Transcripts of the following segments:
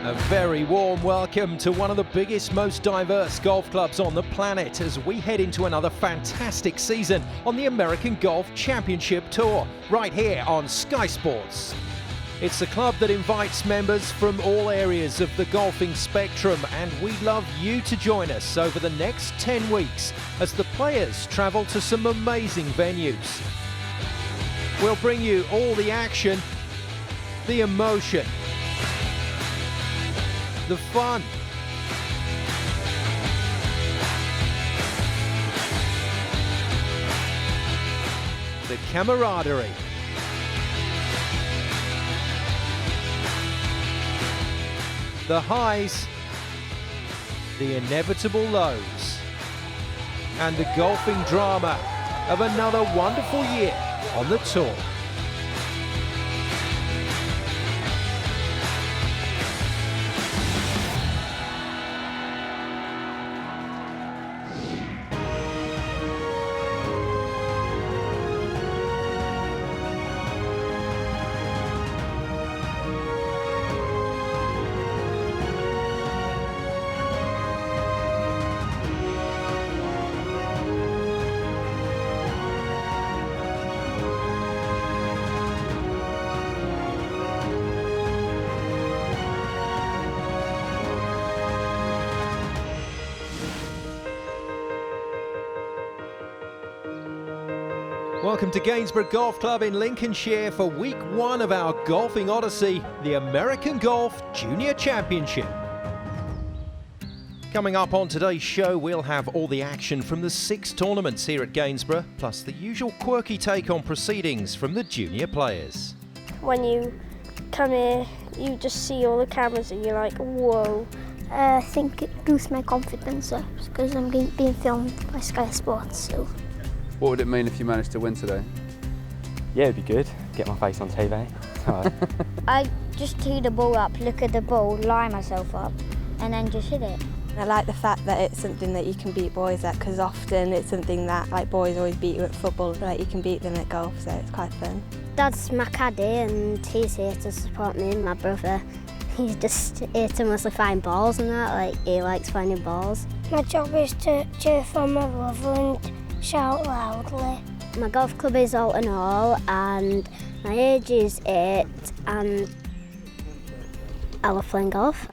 A very warm welcome to one of the biggest, most diverse golf clubs on the planet as we head into another fantastic season on the American Golf Championship Tour, right here on Sky Sports. It's a club that invites members from all areas of the golfing spectrum, and we'd love you to join us over the next 10 weeks as the players travel to some amazing venues. We'll bring you all the action, the emotion, the fun, the camaraderie, the highs, the inevitable lows, and the golfing drama of another wonderful year on the tour. Welcome to Gainsborough Golf Club in Lincolnshire for week one of our golfing odyssey, the American Golf Junior Championship. Coming up on today's show, we'll have all the action from the 6 tournaments here at Gainsborough, plus the usual quirky take on proceedings from the junior players. When you come here, you just see all the cameras and you're like, whoa. I think it boosts my confidence because I'm being filmed by Sky Sports. So. What would it mean if you managed to win today? Yeah, it'd be good. Get my face on TV. I just tee the ball up, look at the ball, line myself up, and then just hit it. I like the fact that it's something that you can beat boys at, because often it's something that like boys always beat you at football, but like, you can beat them at golf, so it's quite fun. Dad's my caddy and he's here to support me and my brother. He's just here to mostly find balls and that, like he likes finding balls. My job is to cheer for my brother and shout loudly. My golf club is Alton Hall and my age is 8 and I love playing golf.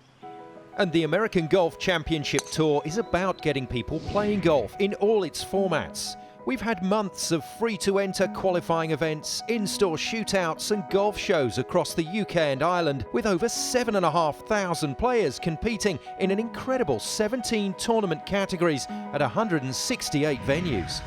And the American Golf Championship Tour is about getting people playing golf in all its formats. We've had months of free-to-enter qualifying events, in-store shootouts and golf shows across the UK and Ireland, with over 7,500 players competing in an incredible 17 tournament categories at 168 venues.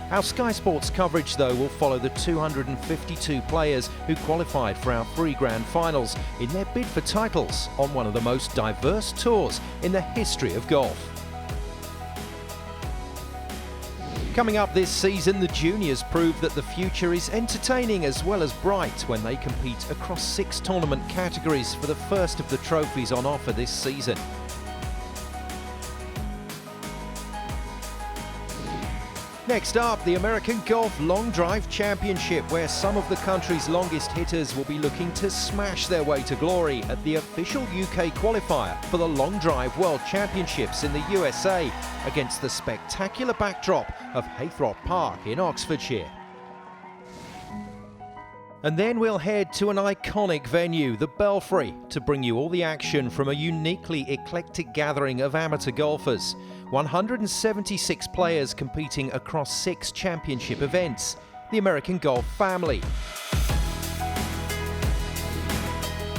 Our Sky Sports coverage, though, will follow the 252 players who qualified for our 3 grand finals in their bid for titles on one of the most diverse tours in the history of golf. Coming up this season, the juniors prove that the future is entertaining as well as bright when they compete across 6 tournament categories for the first of the trophies on offer this season. Next up, the American Golf Long Drive Championship, where some of the country's longest hitters will be looking to smash their way to glory at the official UK qualifier for the Long Drive World Championships in the USA against the spectacular backdrop of Haythrop Park in Oxfordshire. And then we'll head to an iconic venue, the Belfry, to bring you all the action from a uniquely eclectic gathering of amateur golfers. 176 players competing across 6 championship events. The American Golf family.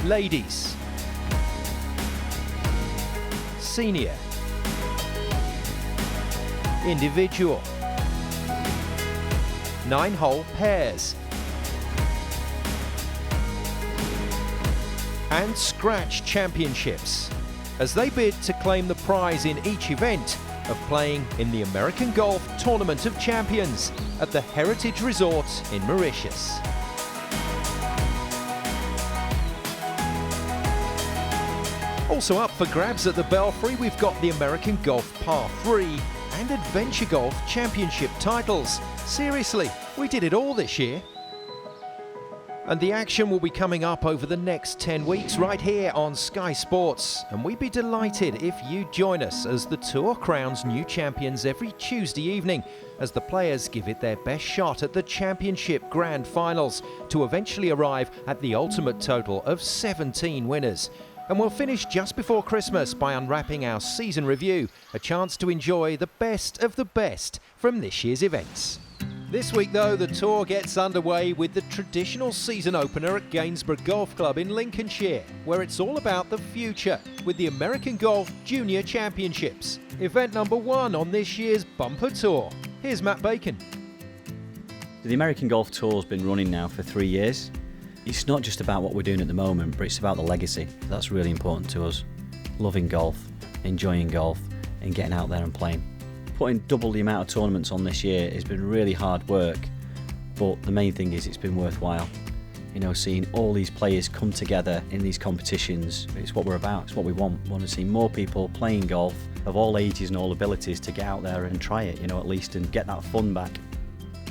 Ladies. Senior. Individual. 9-hole pairs. And Scratch Championships, as they bid to claim the prize in each event of playing in the American Golf Tournament of Champions at the Heritage Resort in Mauritius. Also up for grabs at the Belfry, we've got the American Golf Par 3 and Adventure Golf Championship titles. Seriously, we did it all this year. And the action will be coming up over the next 10 weeks right here on Sky Sports. And we'd be delighted if you join us as the Tour crowns new champions every Tuesday evening as the players give it their best shot at the Championship Grand Finals to eventually arrive at the ultimate total of 17 winners. And we'll finish just before Christmas by unwrapping our season review, a chance to enjoy the best of the best from this year's events. This week, though, the Tour gets underway with the traditional season opener at Gainsborough Golf Club in Lincolnshire, where it's all about the future with the American Golf Junior Championships, event number 1 on this year's bumper tour. Here's Matt Bacon. The American Golf Tour's been running now for 3 years. It's not just about what we're doing at the moment, but it's about the legacy. That's really important to us. Loving golf, enjoying golf, and getting out there and playing. Putting double the amount of tournaments on this year has been really hard work, but the main thing is it's been worthwhile. You know, seeing all these players come together in these competitions, it's what we're about, it's what we want. We want to see more people playing golf of all ages and all abilities to get out there and try it, you know, at least, and get that fun back.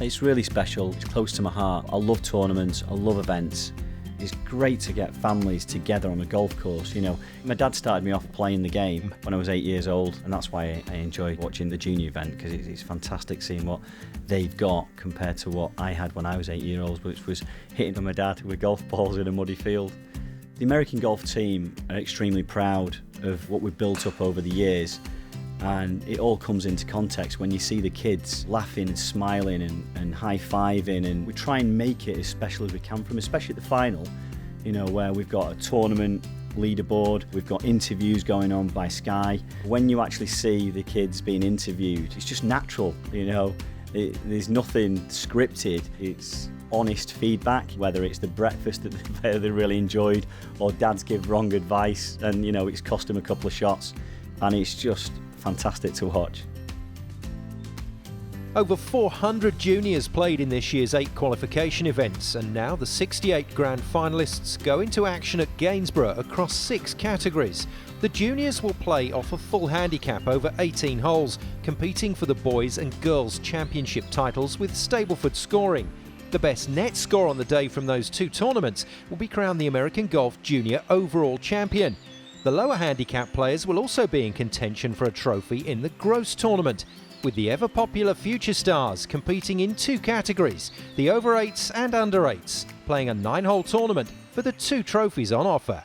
It's really special, it's close to my heart. I love tournaments, I love events. It's great to get families together on a golf course. You know, my dad started me off playing the game when I was 8 years old, and that's why I enjoy watching the junior event, because it's fantastic seeing what they've got compared to what I had when I was 8 years old, which was hitting my dad with golf balls in a muddy field. The American Golf team are extremely proud of what we've built up over the years, and it all comes into context when you see the kids laughing and smiling and high-fiving, and we try and make it as special as we can from, especially at the final, you know, where we've got a tournament leaderboard, we've got interviews going on by Sky. When you actually see the kids being interviewed, it's just natural, you know, there's nothing scripted, it's honest feedback, whether it's the breakfast that they really enjoyed or dads give wrong advice and, you know, it's cost them a couple of shots, and it's just fantastic to watch. Over 400 juniors played in this year's 8 qualification events, and now the 68 grand finalists go into action at Gainsborough across 6 categories. The juniors will play off a full handicap over 18 holes, competing for the boys and girls championship titles with Stableford scoring. The best net score on the day from those 2 tournaments will be crowned the American Golf Junior overall champion. The lower handicap players will also be in contention for a trophy in the gross tournament, with the ever-popular Future Stars competing in 2 categories, the over 8s and under 8s, playing a 9-hole tournament for the 2 trophies on offer.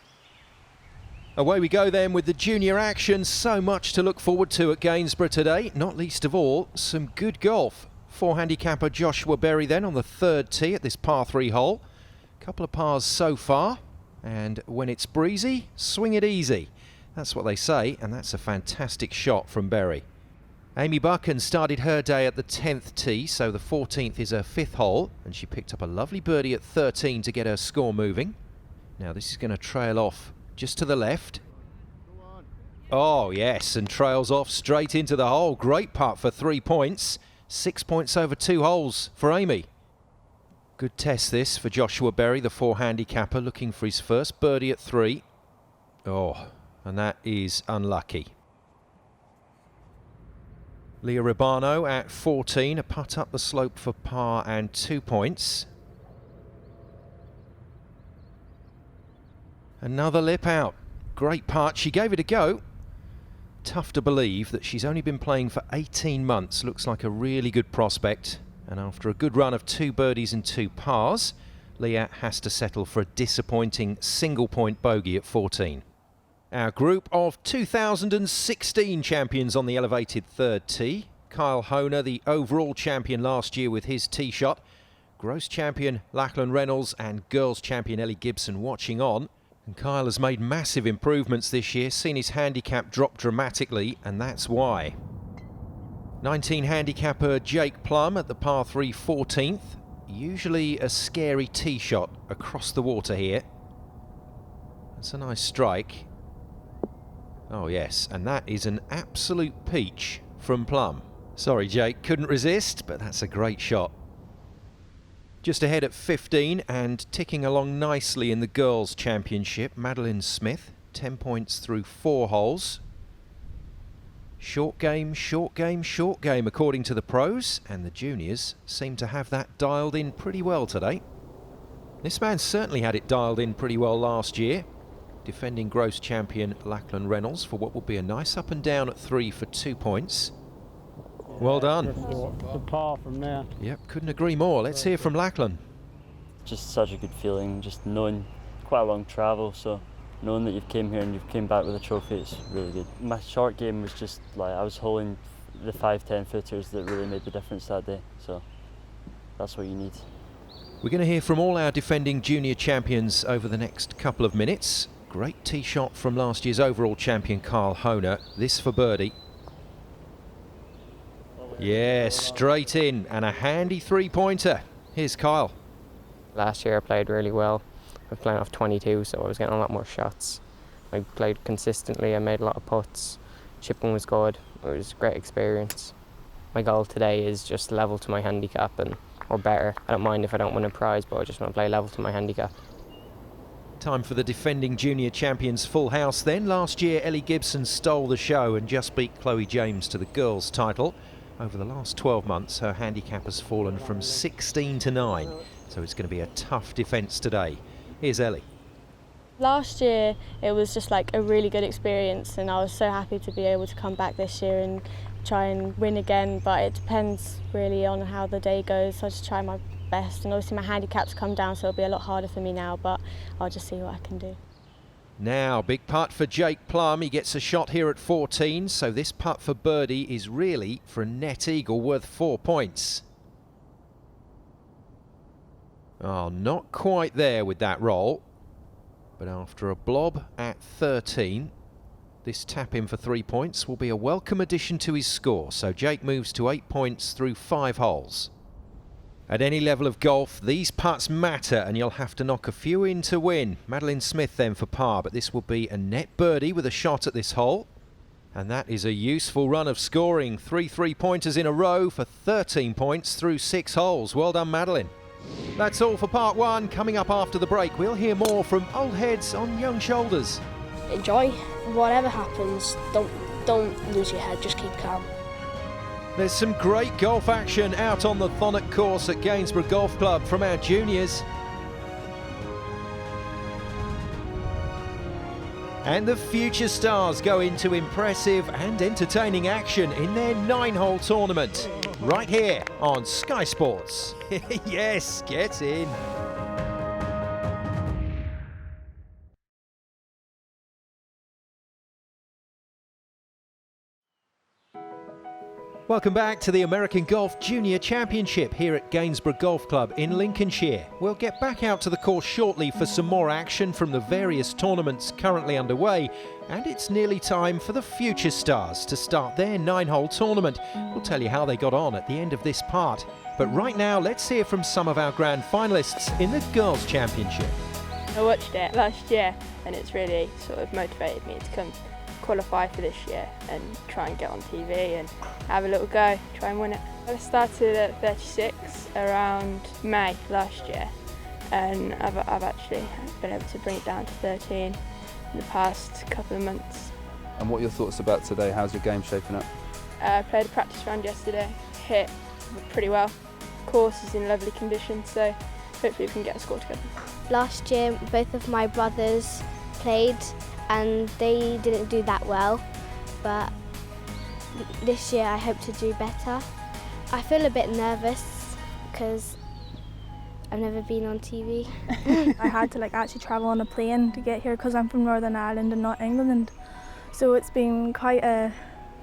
Away we go then with the junior action. So much to look forward to at Gainsborough today, not least of all, some good golf. 4-handicapper Joshua Berry then on the 3rd tee at this par 3 hole. Couple of pars so far. And when it's breezy, swing it easy. That's what they say, and that's a fantastic shot from Berry. Amy Buchan started her day at the 10th tee, so the 14th is her 5th hole, and she picked up a lovely birdie at 13 to get her score moving. Now this is going to trail off just to the left. Oh yes, and trails off straight into the hole. Great putt for 3 points. 6 points over 2 holes for Amy. Good test this for Joshua Berry, the 4-handicapper, looking for his first birdie at 3. Oh, and that is unlucky. Leah Ribano at 14, a putt up the slope for par and 2 points. Another lip out. Great putt, she gave it a go. Tough to believe that she's only been playing for 18 months. Looks like a really good prospect. And after a good run of 2 birdies and 2 pars, Leah has to settle for a disappointing single-point bogey at 14. Our group of 2016 champions on the elevated 3rd tee. Kyle Honer, the overall champion last year with his tee shot. Gross champion Lachlan Reynolds and girls champion Ellie Gibson watching on. And Kyle has made massive improvements this year, seen his handicap drop dramatically, and that's why. 19 handicapper Jake Plum at the par 3 14th. Usually a scary tee shot across the water here. That's a nice strike. Oh yes, and that is an absolute peach from Plum. Sorry Jake, couldn't resist, but that's a great shot. Just ahead at 15 and ticking along nicely in the girls' championship, Madeline Smith, 10 points through 4 holes. Short game, short game, short game according to the pros, and the juniors seem to have that dialed in pretty well today. This man certainly had it dialed in pretty well last year. Defending gross champion Lachlan Reynolds for what will be a nice up and down at 3 for 2 points. Well done. The par from there. Yep, couldn't agree more. Let's hear from Lachlan. Just such a good feeling, just knowing quite a long travel, so knowing that you've came here and you've came back with a trophy, it's really good. My short game was just like, I was holding the 5-10 footers that really made the difference that day, so that's what you need. We're going to hear from all our defending junior champions over the next couple of minutes. Great tee shot from last year's overall champion Kyle Honer. This for birdie. Yeah, straight in, and a handy three-pointer. Here's Kyle. Last year I played really well. I was playing off 22, so I was getting a lot more shots. I played consistently, I made a lot of putts. Chipping was good, it was a great experience. My goal today is just level to my handicap or better. I don't mind if I don't win a prize, but I just want to play level to my handicap. Time for the defending junior champions full house then. Last year Ellie Gibson stole the show and just beat Chloe James to the girls' title. Over the last 12 months her handicap has fallen from 16 to 9, so it's going to be a tough defence today. Here's Ellie. Last year it was just like a really good experience, and I was so happy to be able to come back this year and try and win again, but it depends really on how the day goes, so I just try my best, and obviously my handicap's come down, so it'll be a lot harder for me now, but I'll just see what I can do. Now, big putt for Jake Plum. He gets a shot here at 14, so this putt for birdie is really for a net eagle worth 4 points. Oh, not quite there with that roll, but after a blob at 13, this tap in for 3 points will be a welcome addition to his score, so Jake moves to 8 points through 5 holes. At any level of golf, these putts matter, and you'll have to knock a few in to win. Madeline Smith then for par, but this will be a net birdie with a shot at this hole. And that is a useful run of scoring. 3 3-pointers in a row for 13 points through 6 holes. Well done, Madeline. That's all for part 1. Coming up after the break, we'll hear more from old heads on young shoulders. Enjoy. Whatever happens, don't lose your head, just keep calm. There's some great golf action out on the Thonnock course at Gainsborough Golf Club from our juniors. And the future stars go into impressive and entertaining action in their 9-hole tournament. Right here on Sky Sports. Yes, get in. Welcome back to the American Golf Junior Championship here at Gainsborough Golf Club in Lincolnshire. We'll get back out to the course shortly for some more action from the various tournaments currently underway, and it's nearly time for the future stars to start their 9-hole tournament. We'll tell you how they got on at the end of this part. But right now, let's hear from some of our grand finalists in the Girls' Championship. I watched it last year, and it's really sort of motivated me to come qualify for this year and try and get on TV and have a little go, try and win it. I started at 36 around May last year, and I've actually been able to bring it down to 13 in the past couple of months. And what are your thoughts about today? How's your game shaping up? I played a practice round yesterday, hit pretty well. Course is in lovely condition, so hopefully we can get a score together. Last year, both of my brothers played and they didn't do that well, but this year I hope to do better. I feel a bit nervous because I've never been on TV. I had to actually travel on a plane to get here because I'm from Northern Ireland and not England, so it's been quite a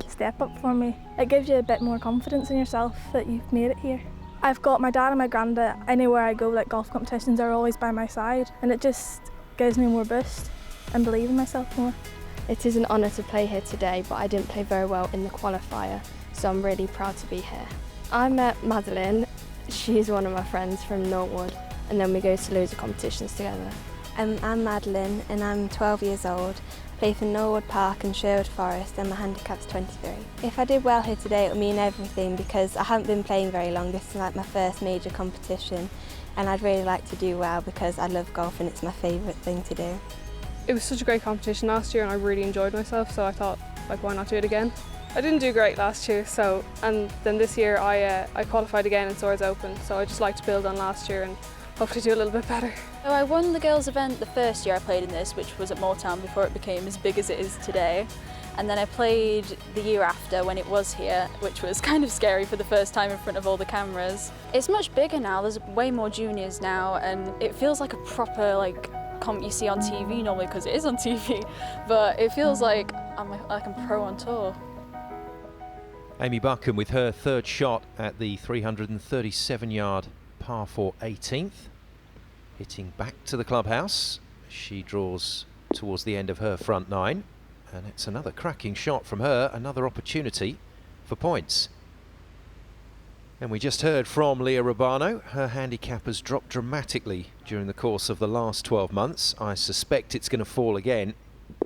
step up for me. It gives you a bit more confidence in yourself that you've made it here. I've got my dad and my granddad. Anywhere I go, golf competitions are always by my side, and it just gives me more boost and believe in myself more. It is an honour to play here today, but I didn't play very well in the qualifier, so I'm really proud to be here. I met Madeline. She's one of my friends from Norwood, and then we go to loads of competitions together. I'm Madeline and I'm 12 years old, play for Norwood Park and Sherwood Forest, and my handicap's 23. If I did well here today, it would mean everything because I haven't been playing very long. This is my first major competition, and I'd really like to do well because I love golf and it's my favourite thing to do. It was such a great competition last year and I really enjoyed myself, so I thought, why not do it again? I didn't do great last year, and then this year I qualified again in Swords Open, so I just like to build on last year and hopefully do a little bit better. So I won the girls' event the first year I played in this, which was at Moortown before it became as big as it is today. And then I played the year after when it was here, which was kind of scary for the first time in front of all the cameras. It's much bigger now, there's way more juniors now, and it feels like a proper comp you see on TV normally, because it is on TV, but it feels like I'm pro on tour. Amy Buchan with her third shot at the 337-yard par 4 18th. Hitting back to the clubhouse. She draws towards the end of her front nine. And it's another cracking shot from her, another opportunity for points. And we just heard from Leah Rubano. Her handicap has dropped dramatically during the course of the last 12 months. I suspect it's going to fall again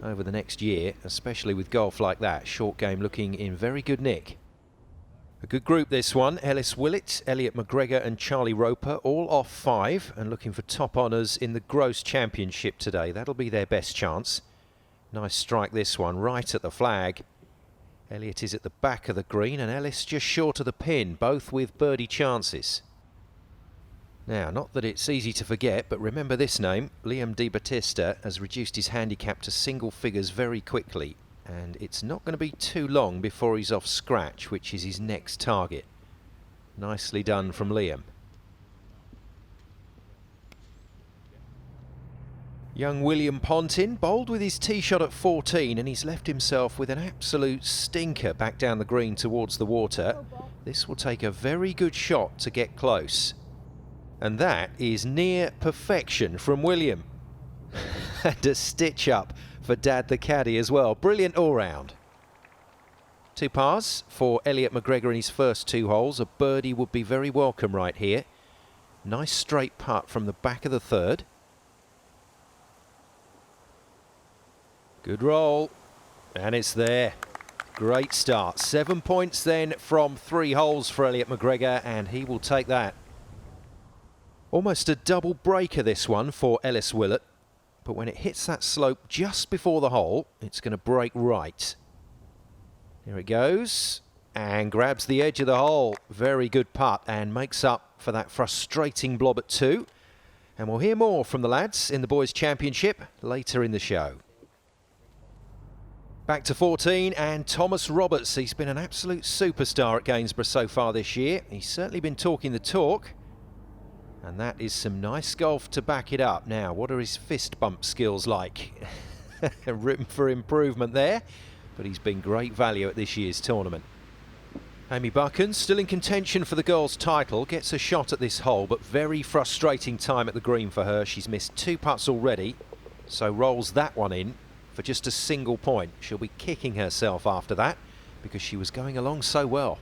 over the next year, especially with golf like that. Short game looking in very good nick. A good group this one. Ellis Willett, Elliot McGregor and Charlie Roper all off 5 and looking for top honours in the Gross Championship today. That'll be their best chance. Nice strike this one, right at the flag. Elliott is at the back of the green and Ellis just short of the pin, both with birdie chances. Now, not that it's easy to forget, but remember this name. Liam Di Battista has reduced his handicap to single figures very quickly, and it's not going to be too long before he's off scratch, which is his next target. Nicely done from Liam. Young William Pontin bowled with his tee shot at 14 and he's left himself with an absolute stinker back down the green towards the water. This will take a very good shot to get close. And that is near perfection from William. And a stitch up for Dad the caddy as well. Brilliant all round. 2 pars for Elliot McGregor in his first 2 holes. A birdie would be very welcome right here. Nice straight putt from the back of the third. Good roll, and it's there. Great start. 7 points then from 3 holes for Elliot McGregor, and he will take that. Almost a double breaker this one for Ellis Willett, but when it hits that slope just before the hole, it's going to break right. Here it goes, and grabs the edge of the hole. Very good putt, and makes up for that frustrating blob at 2. And we'll hear more from the lads in the Boys' Championship later in the show. Back to 14 and Thomas Roberts. He's been an absolute superstar at Gainsborough so far this year. He's certainly been talking the talk. And that is some nice golf to back it up. Now, what are his fist bump skills like? Room for improvement there. But he's been great value at this year's tournament. Amy Buchan, still in contention for the girls' title, gets a shot at this hole, but very frustrating time at the green for her. She's missed 2 putts already, so rolls that one in for just a single point. She'll be kicking herself after that because she was going along so well.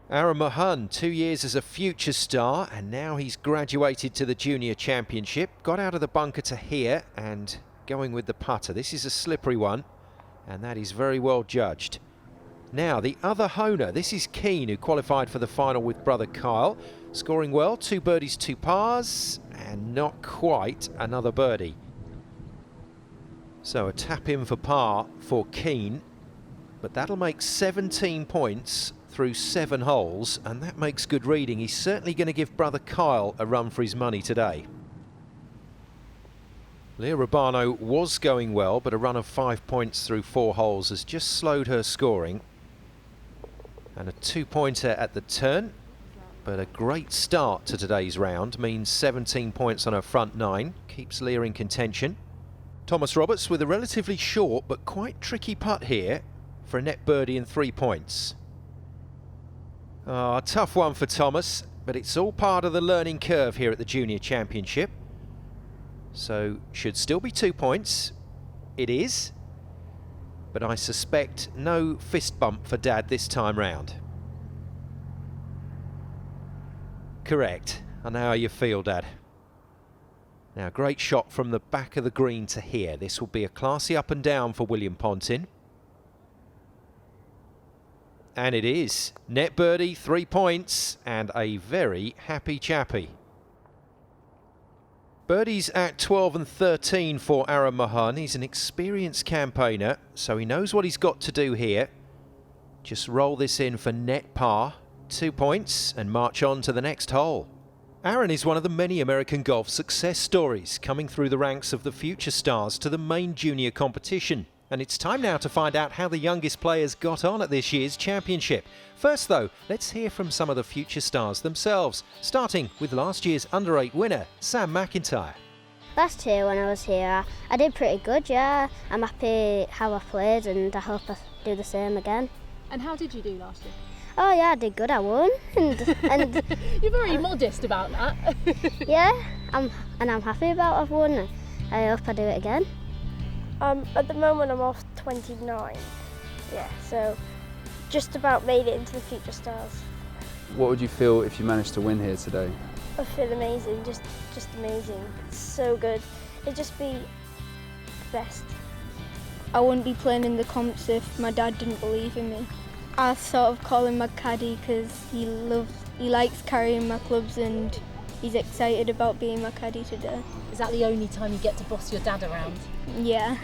Aaron Mahan, 2 years as a future star, and now he's graduated to the Junior Championship. Got out of the bunker to here and going with the putter. This is a slippery one, and that is very well judged. Now, the other Honer, this is Keane, who qualified for the final with brother Kyle. Scoring well, 2 birdies, 2 pars, and not quite another birdie. So a tap in for par for Keane, but that'll make 17 points through 7 holes, and that makes good reading. He's certainly going to give brother Kyle a run for his money today. Leah Rubano was going well, but a run of 5 points through 4 holes has just slowed her scoring. And a 2-pointer at the turn, but a great start to today's round means 17 points on her front 9, keeps Leah in contention. Thomas Roberts with a relatively short but quite tricky putt here for a net birdie and 3 points. A tough one for Thomas, but it's all part of the learning curve here at the Junior Championship. So should still be 2 points. It is. But I suspect no fist bump for Dad this time round. Correct. I know how you feel, Dad. Now, great shot from the back of the green to here. This will be a classy up and down for William Pontin. And it is. Net birdie, 3 points, and a very happy chappy. Birdies at 12 and 13 for Aaron Mahan. He's an experienced campaigner, so he knows what he's got to do here. Just roll this in for net par, 2 points, and march on to the next hole. Aaron is one of the many American golf success stories coming through the ranks of the future stars to the main junior competition. And it's time now to find out how the youngest players got on at this year's championship. First though, let's hear from some of the future stars themselves, starting with last year's under-8 winner, Sam McIntyre. Last year when I was here, I did pretty good, yeah. I'm happy how I played and I hope I do the same again. And how did you do last year? Oh yeah, I did good, I won. And You're very modest about that. yeah, I'm happy about I've won. I hope I do it again. At the moment I'm off 29, yeah, so just about made it into the future stars. What would you feel if you managed to win here today? I feel amazing, just amazing. It's so good. It'd just be the best. I wouldn't be playing in the comps if my dad didn't believe in me. I sort of call him my caddy because he likes carrying my clubs and he's excited about being my caddy today. Is that the only time you get to boss your dad around? Yeah.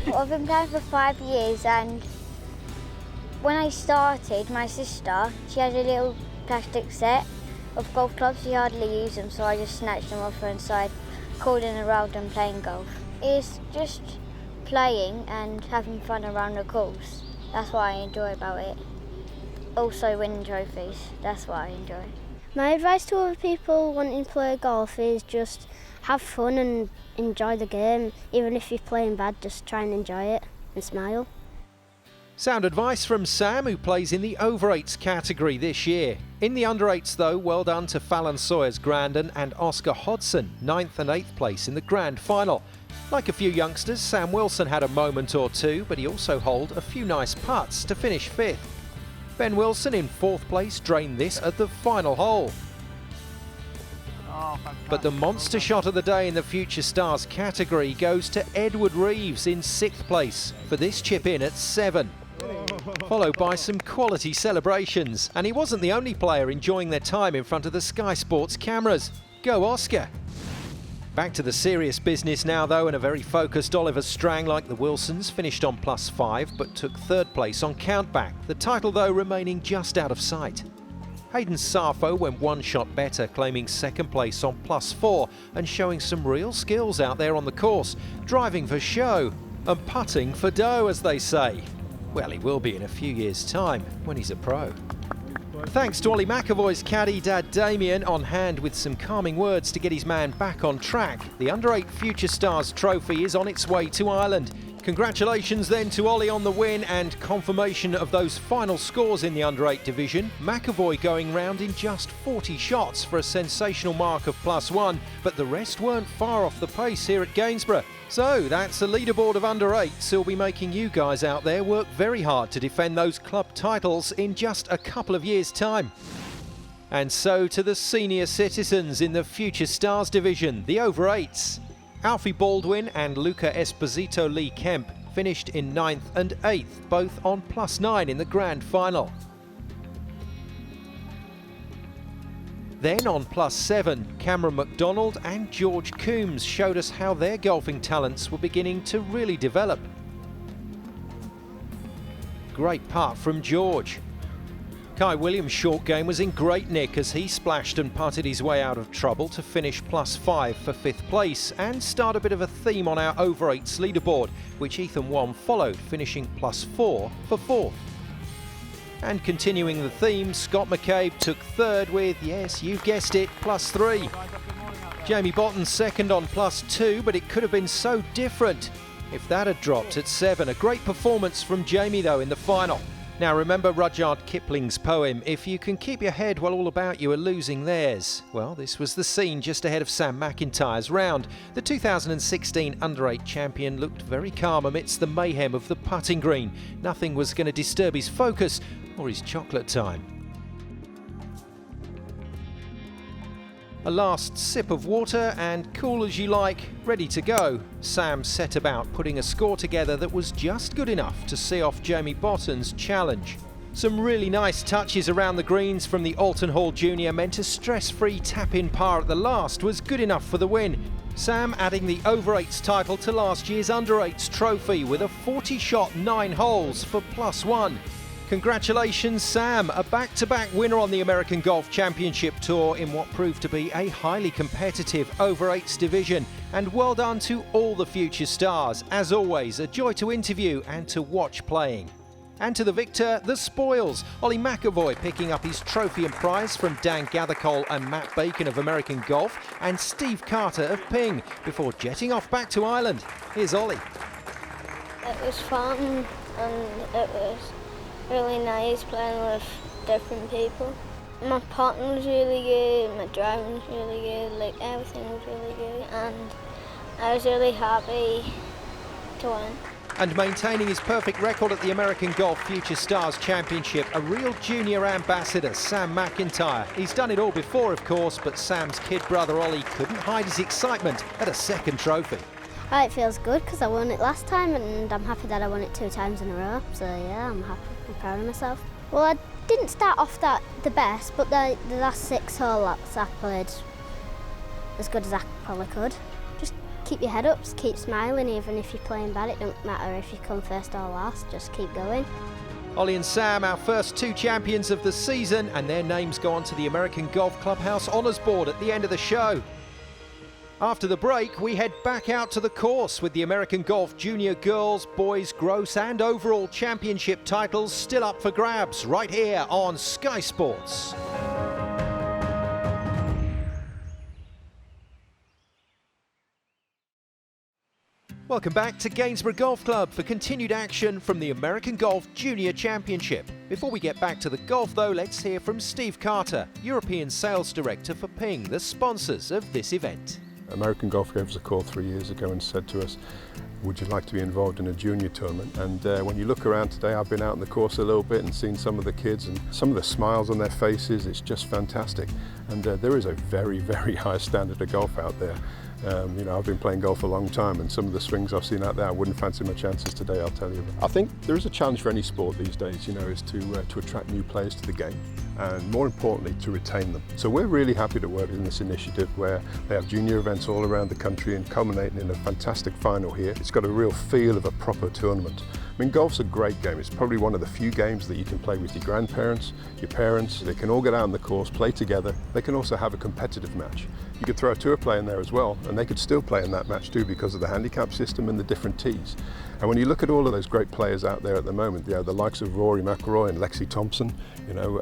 Well, I've been playing for 5 years, and when I started, my sister, she had a little plastic set of golf clubs. She hardly used them, so I just snatched them off her and started calling around and playing golf. It's just playing and having fun around the course. That's what I enjoy about it. Also winning trophies, that's what I enjoy. My advice to other people wanting to play golf is just have fun and enjoy the game. Even if you're playing bad, just try and enjoy it and smile. Sound advice from Sam, who plays in the over-8s category this year. In the under-8s though, well done to Fallon Sawyers-Grandin and Oscar Hodson, 9th and 8th place in the grand final. Like a few youngsters, Sam Wilson had a moment or two, but he also holed a few nice putts to finish 5th. Ben Wilson in 4th place drained this at the final hole. But the monster shot of the day in the Future Stars category goes to Edward Reeves in 6th place for this chip in at 7. Followed by some quality celebrations. And he wasn't the only player enjoying their time in front of the Sky Sports cameras. Go Oscar! Back to the serious business now though, and a very focused Oliver Strang like the Wilsons finished on +5 but took 3rd place on countback, the title though remaining just out of sight. Hayden Sarfo went 1 shot better, claiming 2nd place on +4 and showing some real skills out there on the course, driving for show and putting for dough, as they say. Well, he will be in a few years' time when he's a pro. Thanks to Ollie McAvoy's caddy, Dad Damien, on hand with some calming words to get his man back on track. The Under-8 Future Stars trophy is on its way to Ireland. Congratulations then to Ollie on the win and confirmation of those final scores in the Under-8 division. McAvoy going round in just 40 shots for a sensational mark of +1, but the rest weren't far off the pace here at Gainsborough. So that's a leaderboard of Under-8s who'll be making you guys out there work very hard to defend those club titles in just a couple of years' time. And so to the senior citizens in the Future Stars division, the over-8s. Alfie Baldwin and Luca Esposito Lee Kemp finished in 9th and 8th, both on +9 in the grand final. Then on +7, Cameron McDonald and George Coombs showed us how their golfing talents were beginning to really develop. Great putt from George. Kai Williams' short game was in great nick as he splashed and putted his way out of trouble to finish +5 for 5th place and start a bit of a theme on our over-8s leaderboard, which Ethan Wong followed, finishing +4 for 4th. And continuing the theme, Scott McCabe took 3rd with, yes, you guessed it, +3. Jamie Botton 2nd on +2, but it could have been so different if that had dropped at 7. A great performance from Jamie though in the final. Now remember Rudyard Kipling's poem, if you can keep your head while all about you are losing theirs. Well, this was the scene just ahead of Sam McIntyre's round. The 2016 Under-8 champion looked very calm amidst the mayhem of the putting green. Nothing was going to disturb his focus or his chocolate time. A last sip of water and cool as you like, ready to go. Sam set about putting a score together that was just good enough to see off Jamie Botton's challenge. Some really nice touches around the greens from the Alton Hall Junior meant a stress-free tap-in par at the last was good enough for the win. Sam adding the over-8s title to last year's under-8s trophy with a 40-shot 9 holes for +1. Congratulations, Sam, a back-to-back winner on the American Golf Championship Tour in what proved to be a highly competitive over-8s division. And well done to all the future stars. As always, a joy to interview and to watch playing. And to the victor, the spoils. Ollie McAvoy picking up his trophy and prize from Dan Gathercole and Matt Bacon of American Golf and Steve Carter of Ping before jetting off back to Ireland. Here's Ollie. It was fun and it was really nice playing with different people. My partner was really good, my driving was really good, like everything was really good, and I was really happy to win. And maintaining his perfect record at the American Golf Future Stars Championship, a real junior ambassador, Sam McIntyre. He's done it all before, of course, but Sam's kid brother Ollie couldn't hide his excitement at a second trophy. It feels good because I won it last time, and I'm happy that I won it 2 times in a row. So yeah, I'm happy. I'm proud of myself. Well, I didn't start off the best, but the last 6 holes I played as good as I probably could. Just keep your head up, just keep smiling, even if you're playing bad. It don't matter if you come first or last, just keep going. Ollie and Sam, our first 2 champions of the season, and their names go on to the American Golf Clubhouse Honours Board at the end of the show. After the break, we head back out to the course with the American Golf Junior Girls, Boys, Gross and Overall Championship titles still up for grabs right here on Sky Sports. Welcome back to Gainsborough Golf Club for continued action from the American Golf Junior Championship. Before we get back to the golf though, let's hear from Steve Carter, European Sales Director for Ping, the sponsors of this event. American Golf gave us a call 3 years ago and said to us, would you like to be involved in a junior tournament? And when you look around today, I've been out on the course a little bit and seen some of the kids and some of the smiles on their faces. It's just fantastic. And there is a very, very high standard of golf out there. You know, I've been playing golf a long time, and some of the swings I've seen out there, I wouldn't fancy my chances today, I'll tell you. I think there is a challenge for any sport these days, you know, is to attract new players to the game, and more importantly, to retain them. So we're really happy to work in this initiative where they have junior events all around the country and culminating in a fantastic final here. It's got a real feel of a proper tournament. I mean, golf's a great game. It's probably one of the few games that you can play with your grandparents, your parents. They can all get out on the course, play together. They can also have a competitive match. You could throw a tour player in there as well, and they could still play in that match too because of the handicap system and the different tees. And when you look at all of those great players out there at the moment, you know, the likes of Rory McIlroy and Lexi Thompson, you know,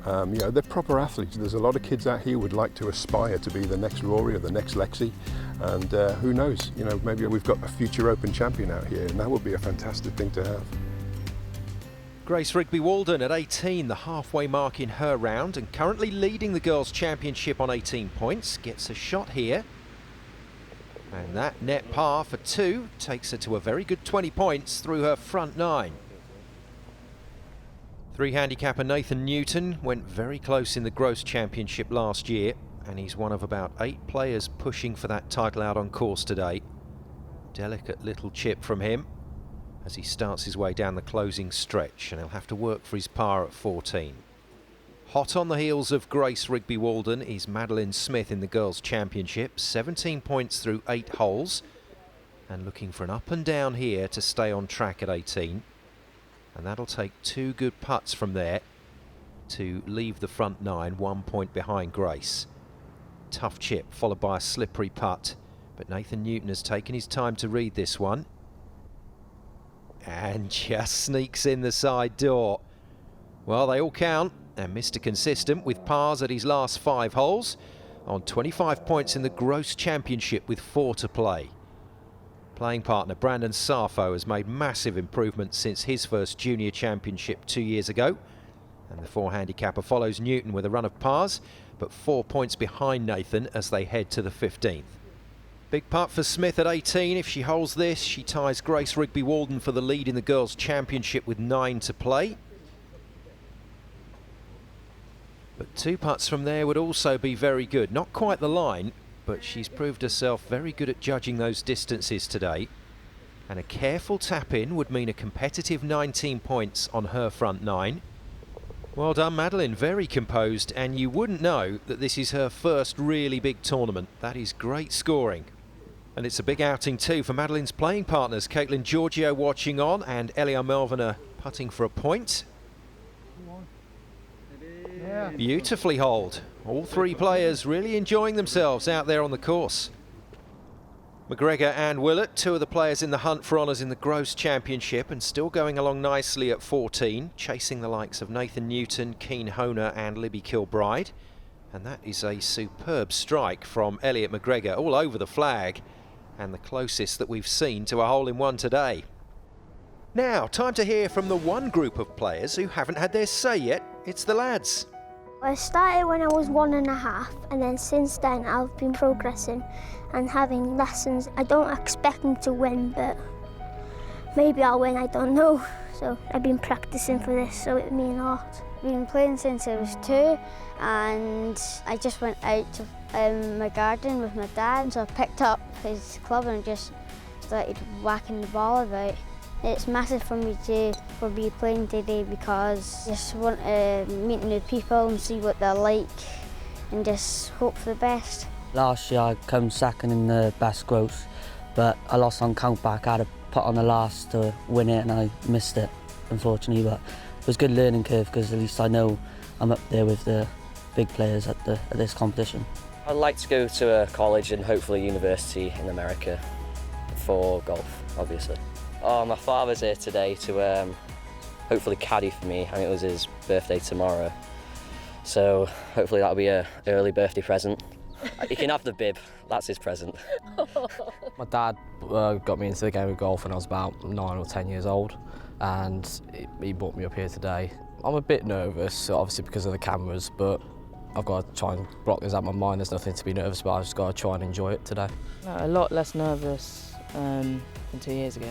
they're proper athletes. There's a lot of kids out here who would like to aspire to be the next Rory or the next Lexi. And who knows, you know, maybe we've got a future Open champion out here, and that would be a fantastic thing to have. Grace Rigby-Walden at 18, the halfway mark in her round, and currently leading the Girls' Championship on 18 points, gets a shot here. And that net par for 2 takes her to a very good 20 points through her front 9. 3 handicapper Nathan Newton went very close in the Gross Championship last year, and he's one of about 8 players pushing for that title out on course today. Delicate little chip from him as he starts his way down the closing stretch, and he'll have to work for his par at 14. Hot on the heels of Grace Rigby-Walden is Madeline Smith in the Girls' Championship, 17 points through 8 holes, and looking for an up and down here to stay on track at 18. And that'll take 2 good putts from there to leave the front 9 1 point behind Grace. Tough chip followed by a slippery putt, but Nathan Newton has taken his time to read this one and just sneaks in the side door. Well, they all count, and Mr. Consistent with pars at his last 5 holes on 25 points in the Gross Championship with 4 to play. Playing partner Brandon Sarfo has made massive improvements since his first junior championship 2 years ago, and the 4 handicapper follows Newton with a run of pars, but 4 points behind Nathan as they head to the 15th. Big putt for Smith at 18. If she holds this, she ties Grace Rigby-Walden for the lead in the Girls' Championship with 9 to play. But 2 putts from there would also be very good. Not quite the line, but she's proved herself very good at judging those distances today. And a careful tap-in would mean a competitive 19 points on her front 9. Well done, Madeline, very composed, and you wouldn't know that this is her first really big tournament. That is great scoring. And it's a big outing too for Madeline's playing partners. Caitlin Giorgio watching on, and Elia Melviner putting for a point. Beautifully holed. All three players really enjoying themselves out there on the course. McGregor and Willett, two of the players in the hunt for honours in the Gross Championship, and still going along nicely at 14, chasing the likes of Nathan Newton, Keane Honer and Libby Kilbride. And that is a superb strike from Elliot McGregor, all over the flag, and the closest that we've seen to a hole-in-one today. Now, time to hear from the one group of players who haven't had their say yet. It's the lads. I started when I was 1.5, and then since then I've been progressing and having lessons. I don't expect them to win, but maybe I'll win, I don't know. So I've been practicing for this, so it means a lot. I've been playing since I was 2, and I just went out to my garden with my dad, so I picked up his club and just started whacking the ball about. It's massive for me for me playing today because I just want to meet new people and see what they're like and just hope for the best. Last year I come second in the best gross, but I lost on count back. I had to put on the last to win it and I missed it, unfortunately, but it was a good learning curve because at least I know I'm up there with the big players at this competition. I'd like to go to a college and hopefully university in America for golf, obviously. Oh, my father's here today to hopefully caddy for me. I think it was his birthday tomorrow. So hopefully that'll be an early birthday present. He can have the bib, that's his present. My dad got me into the game of golf when I was about 9 or 10 years old, and he brought me up here today. I'm a bit nervous, obviously because of the cameras, but I've got to try and block this out of my mind. There's nothing to be nervous about, I've just got to try and enjoy it today. A lot less nervous than 2 years ago.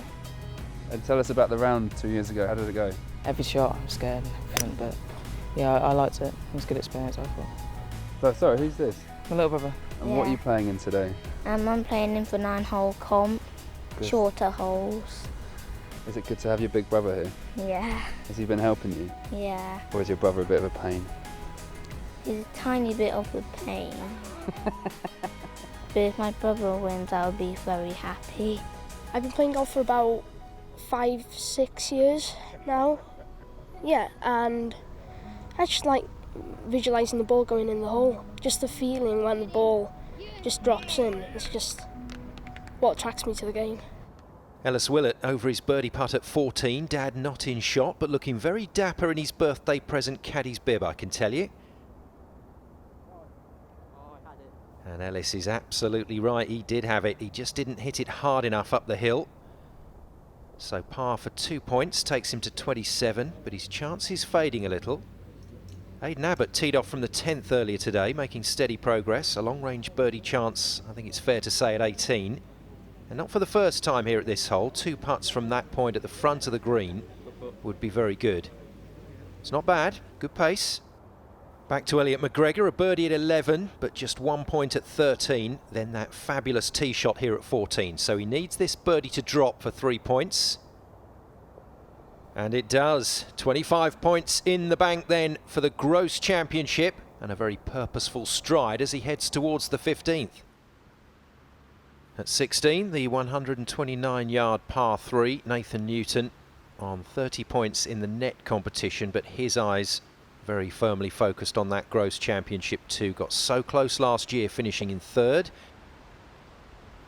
And tell us about the round 2 years ago. How did it go? Every shot I was scared and everything, but yeah, I liked it. It was a good experience, I thought. So, sorry, who's this? My little brother. And what are you playing in today? I'm playing in for 9-hole comp, Good. shorter holes. Is it good to have your big brother here? Yeah, Has he been helping you? yeah. Or is your brother a bit of a pain? He's a tiny bit of a pain. But if my brother wins, I'll be very happy. I've been playing golf for about 5-6 years now. Yeah, and I just like visualising the ball going in the hole. Just the feeling when the ball just drops in. It's just what attracts me to the game. Ellis Willett over his birdie putt at 14. Dad not in shot, but looking very dapper in his birthday present caddy's bib, I can tell you. And Ellis is absolutely right. He did have it. He just didn't hit it hard enough up the hill. So par for 2 points takes him to 27, but his chance is fading a little. Aidan Abbott teed off from the 10th earlier today, making steady progress. A long-range birdie chance, I think it's fair to say, at 18. And not for the first time here at this hole. 2 putts from that point at the front of the green would be very good. It's not bad. Good pace. Back to Elliot McGregor, a birdie at 11, but just 1 point at 13. Then that fabulous tee shot here at 14. So he needs this birdie to drop for 3 points. And it does. 25 points in the bank then for the Gross Championship, and a very purposeful stride as he heads towards the 15th. At 16, the 129-yard par 3, Nathan Newton on 30 points in the net competition, but his eyes very firmly focused on that Gross Championship too. Got so close last year, finishing in 3rd.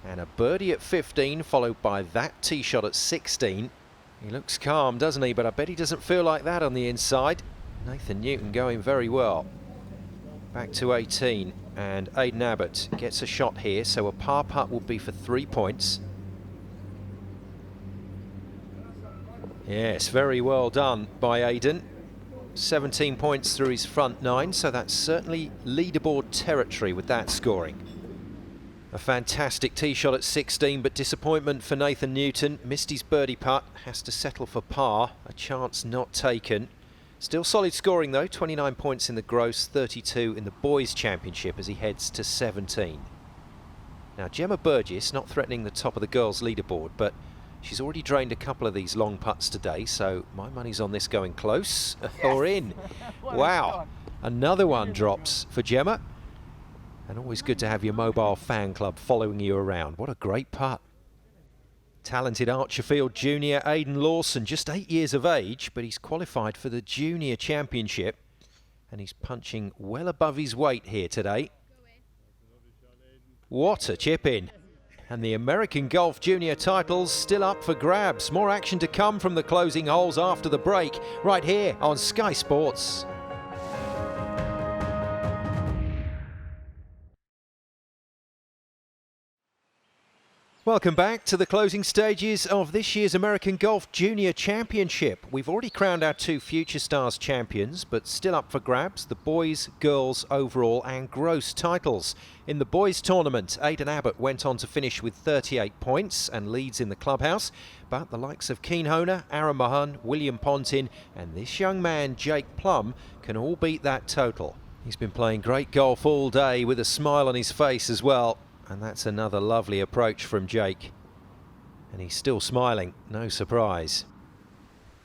And a birdie at 15, followed by that tee shot at 16. He looks calm, doesn't he? But I bet he doesn't feel like that on the inside. Nathan Newton going very well. Back to 18, and Aidan Abbott gets a shot here, so a par putt will be for 3 points. Yes, very well done by Aidan. 17 points through his front 9, so that's certainly leaderboard territory with that scoring. A fantastic tee shot at 16, but disappointment for Nathan Newton. Missed his birdie putt, has to settle for par, a chance not taken. Still solid scoring though, 29 points in the Gross, 32 in the Boys Championship as he heads to 17. Now Gemma Burgess not threatening the top of the girls leaderboard, but she's already drained a couple of these long putts today, so my money's on this going close or in. Wow, another one drops for Gemma. And always good to have your mobile fan club following you around. What a great putt. Talented Archerfield junior Aidan Lawson, just 8 years of age, but he's qualified for the Junior Championship. and he's punching well above his weight here today. What a chip in. And the American Golf Junior titles still up for grabs. More action to come from the closing holes after the break, right here on Sky Sports. Welcome back to the closing stages of this year's American Golf Junior Championship. We've already crowned our 2 Future Stars champions, but still up for grabs, the boys, girls, overall and gross titles. In the boys tournament, Aidan Abbott went on to finish with 38 points and leads in the clubhouse, but the likes of Keen Honer, Aaron Mahon, William Pontin and this young man, Jake Plum, can all beat that total. He's been playing great golf all day with a smile on his face as well. And that's another lovely approach from Jake. And he's still smiling, no surprise.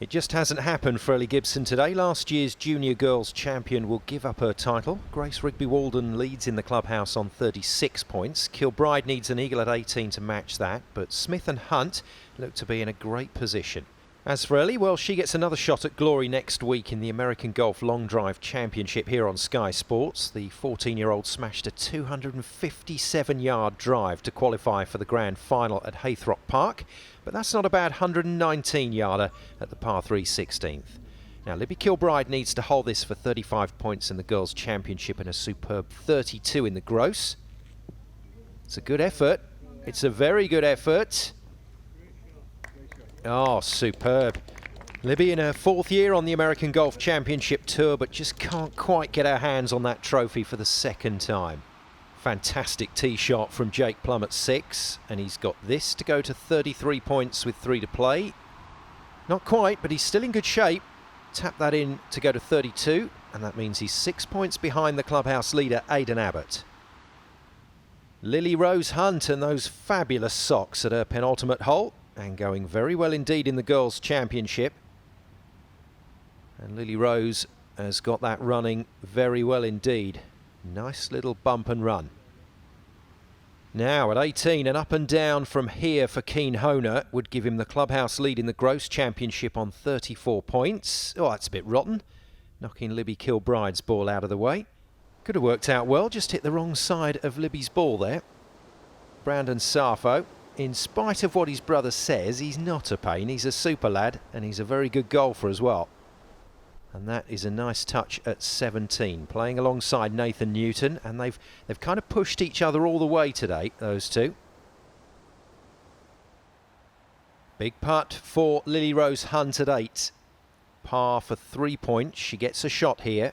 It just hasn't happened for Ellie Gibson today. Last year's junior girls champion will give up her title. Grace Rigby-Walden leads in the clubhouse on 36 points. Kilbride needs an eagle at 18 to match that, but Smith and Hunt look to be in a great position. As for Ellie, well, she gets another shot at glory next week in the American Golf Long Drive Championship here on Sky Sports. The 14-year-old smashed a 257-yard drive to qualify for the grand final at Haythrock Park, but that's not a bad 119-yarder at the par 3 16th. Now, Libby Kilbride needs to hold this for 35 points in the girls' championship and a superb 32 in the gross. It's a good effort. It's a very good effort. Oh, superb. Libby in her 4th year on the American Golf Championship Tour, but just can't quite get her hands on that trophy for the 2nd time. Fantastic tee shot from Jake Plum at 6, and he's got this to go to 33 points with 3 to play. Not quite, but he's still in good shape. Tap that in to go to 32, and that means he's 6 points behind the clubhouse leader, Aidan Abbott. Lily Rose Hunt and those fabulous socks at her penultimate hole. And going very well indeed in the girls' championship. And Lily Rose has got that running very well indeed. Nice little bump and run. Now at 18, an up and down from here for Keen Honer would give him the clubhouse lead in the gross championship on 34 points. Oh, that's a bit rotten. Knocking Libby Kilbride's ball out of the way. Could have worked out well, just hit the wrong side of Libby's ball there. Brandon Sarfo. In spite of what his brother says, he's not a pain. He's a super lad and he's a very good golfer as well. And that is a nice touch at 17. Playing alongside Nathan Newton, and they've kind of pushed each other all the way today, those two. Big putt for Lily Rose Hunt at 8. Par for 3 points. She gets a shot here.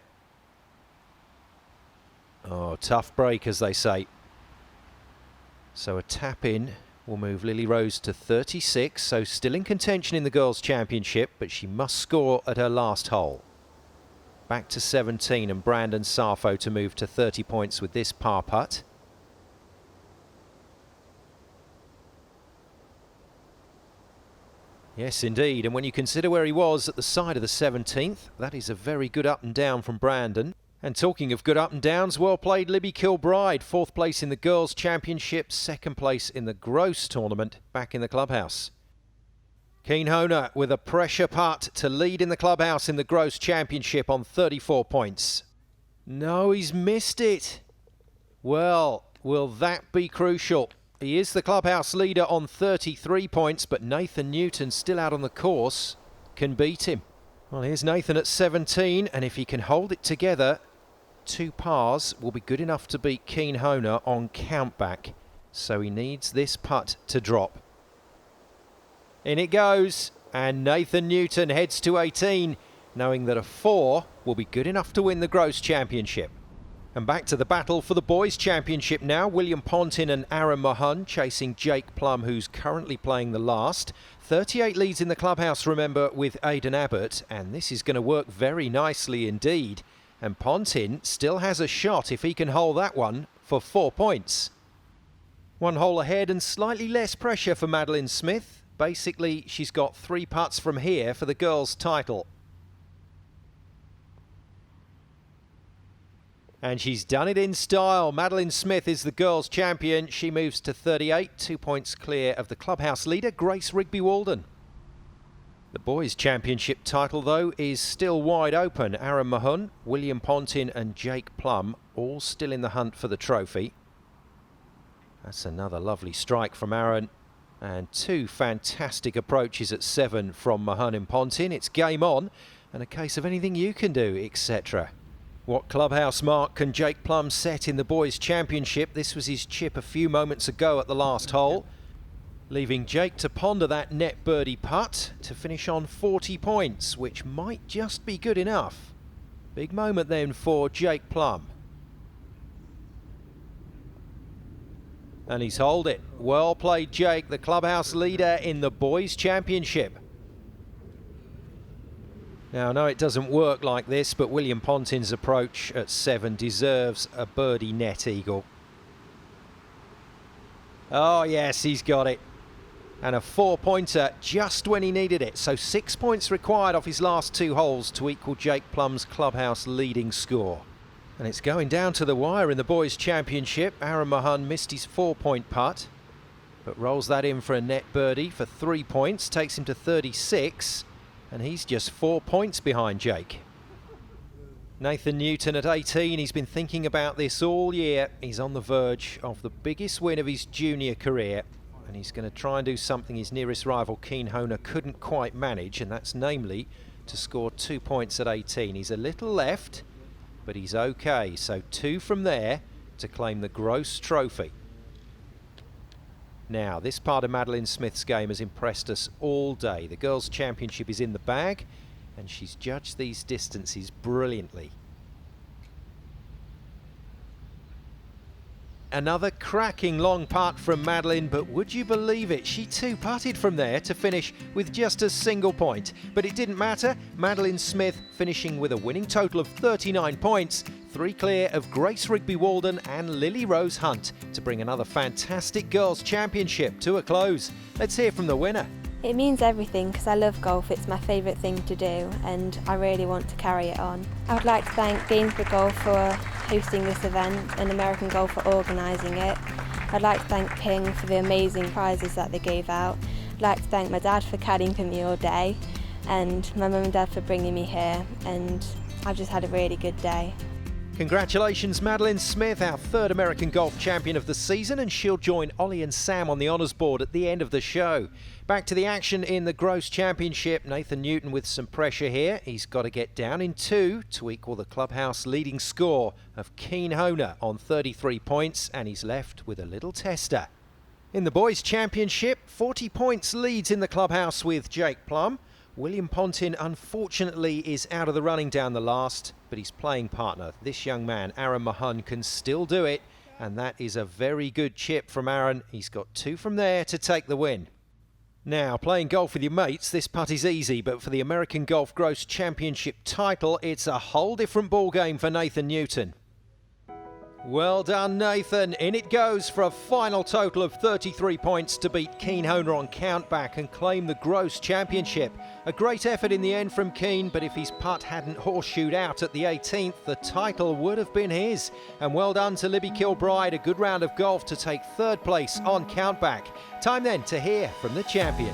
Oh, tough break, as they say. So a tap in will move Lily Rose to 36, so still in contention in the girls' championship, but she must score at her last hole. Back to 17 and Brandon Sarfo to move to 30 points with this par putt. Yes, indeed, and when you consider where he was at the side of the 17th, that is a very good up and down from Brandon. And talking of good up and downs, well played Libby Kilbride, 4th place in the girls' championship, 2nd place in the gross tournament, back in the clubhouse. Keen Honer with a pressure putt to lead in the clubhouse in the gross championship on 34 points. No, he's missed it. Well, will that be crucial? He is the clubhouse leader on 33 points, but Nathan Newton, still out on the course, can beat him. Well, here's Nathan at 17, and if he can hold it together, 2 pars will be good enough to beat Keen Honer on countback. So he needs this putt to drop. In it goes, and Nathan Newton heads to 18, knowing that a 4 will be good enough to win the gross championship. And back to the battle for the boys' championship now. William Pontin and Aaron Mahon chasing Jake Plum, who's currently playing the last. 38 leads in the clubhouse, remember, with Aidan Abbott, and this is going to work very nicely indeed. And Pontin still has a shot if he can hold that one for 4 points. 1 hole ahead and slightly less pressure for Madeline Smith. Basically, she's got 3 putts from here for the girls' title. And she's done it in style. Madeline Smith is the girls' champion. She moves to 38, 2 points clear of the clubhouse leader, Grace Rigby-Walden. The boys' championship title, though, is still wide open. Aaron Mahon, William Pontin and Jake Plum all still in the hunt for the trophy. That's another lovely strike from Aaron. And two fantastic approaches at 7 from Mahon and Pontin. It's game on, and a case of anything you can do, etc. What clubhouse mark can Jake Plum set in the boys' championship? This was his chip a few moments ago at the last hole, leaving Jake to ponder that net birdie putt to finish on 40 points, which might just be good enough. Big moment then for Jake Plum. And he's holed it. Well played, Jake, the clubhouse leader in the boys' championship. Now, no, it doesn't work like this, but William Pontin's approach at 7 deserves a birdie net eagle. Oh, yes, he's got it. And a 4-pointer just when he needed it. So 6 points required off his last 2 holes to equal Jake Plum's clubhouse leading score. And it's going down to the wire in the boys' championship. Aaron Mahon missed his 4-point putt, but rolls that in for a net birdie for 3 points, takes him to 36, and he's just 4 points behind Jake. Nathan Newton at 18, he's been thinking about this all year. He's on the verge of the biggest win of his junior career, and he's going to try and do something his nearest rival Keane Honer couldn't quite manage, and that's namely to score 2 points at 18. He's a little left, but he's okay, so 2 from there to claim the Gross Trophy. Now, this part of Madeline Smith's game has impressed us all day. The Girls' Championship is in the bag, and she's judged these distances brilliantly. Another cracking long putt from Madeline, but would you believe it? She too putted from there to finish with just a single point. But it didn't matter. Madeline Smith finishing with a winning total of 39 points, 3 clear of Grace Rigby Walden and Lily Rose Hunt to bring another fantastic Girls' Championship to a close. Let's hear from the winner. It means everything because I love golf, it's my favourite thing to do and I really want to carry it on. I would like to thank Gainsborough Golf for hosting this event and American Golf for organising it. I'd like to thank Ping for the amazing prizes that they gave out. I'd like to thank my dad for caddying for me all day and my mum and dad for bringing me here, and I've just had a really good day. Congratulations, Madeline Smith, our 3rd American Golf champion of the season, and she'll join Ollie and Sam on the honours board at the end of the show. Back to the action in the Gross Championship. Nathan Newton with some pressure here. He's got to get down in 2 to equal the clubhouse leading score of Keane Honer on 33 points, and he's left with a little tester. In the Boys' Championship, 40 points leads in the clubhouse with Jake Plum. William Pontin, unfortunately, is out of the running down the last, but his playing partner, this young man, Aaron Mahon, can still do it, and that is a very good chip from Aaron. He's got 2 from there to take the win. Now, playing golf with your mates, this putt is easy, but for the American Golf Gross Championship title, it's a whole different ballgame for Nathan Newton. Well done, Nathan. In it goes for a final total of 33 points to beat Keane Honer on countback and claim the Gross Championship. A great effort in the end from Keane, but if his putt hadn't horseshoed out at the 18th, the title would have been his. And well done to Libby Kilbride, a good round of golf to take 3rd place on countback. Time then to hear from the champion.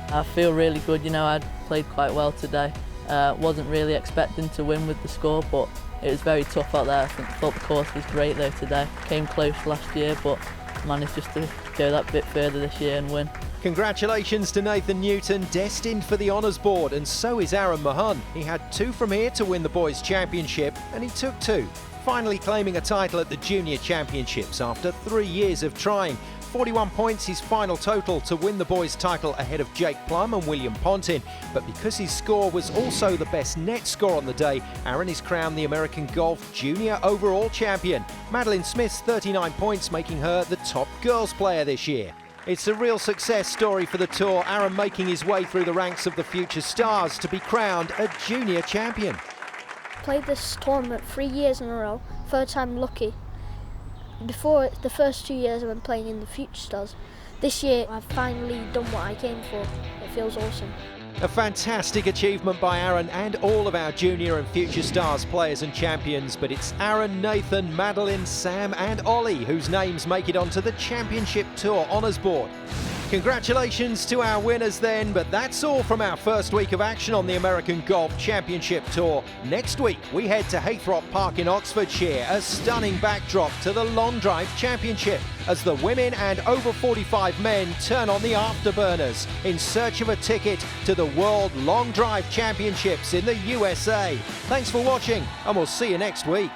I feel really good, I played quite well today. Wasn't really expecting to win with the score, but it was very tough out there. I thought the course was great though today. Came close last year, but managed just to go that bit further this year and win. Congratulations to Nathan Newton, destined for the honours board, and so is Aaron Mahon. He had 2 from here to win the Boys' Championship, and he took 2, finally claiming a title at the Junior Championships after 3 years of trying. 41 points, his final total to win the boys' title ahead of Jake Plum and William Pontin. But because his score was also the best net score on the day, Aaron is crowned the American Golf Junior Overall Champion. Madeline Smith's 39 points making her the top girls player this year. It's a real success story for the tour, Aaron making his way through the ranks of the future stars to be crowned a junior champion. Played this tournament 3 years in a row, 3rd time lucky. Before the first 2 years I've been playing in the Future Stars. This year I've finally done what I came for. It feels awesome. A fantastic achievement by Aaron and all of our Junior and Future Stars players and champions, but it's Aaron, Nathan, Madeline, Sam and Ollie whose names make it onto the Championship Tour honours board. Congratulations to our winners then, but that's all from our first week of action on the American Golf Championship Tour. Next week, we head to Haythrop Park in Oxfordshire, a stunning backdrop to the Long Drive Championship, as the women and over 45 men turn on the afterburners in search of a ticket to the World Long Drive Championships in the USA. Thanks for watching, and we'll see you next week.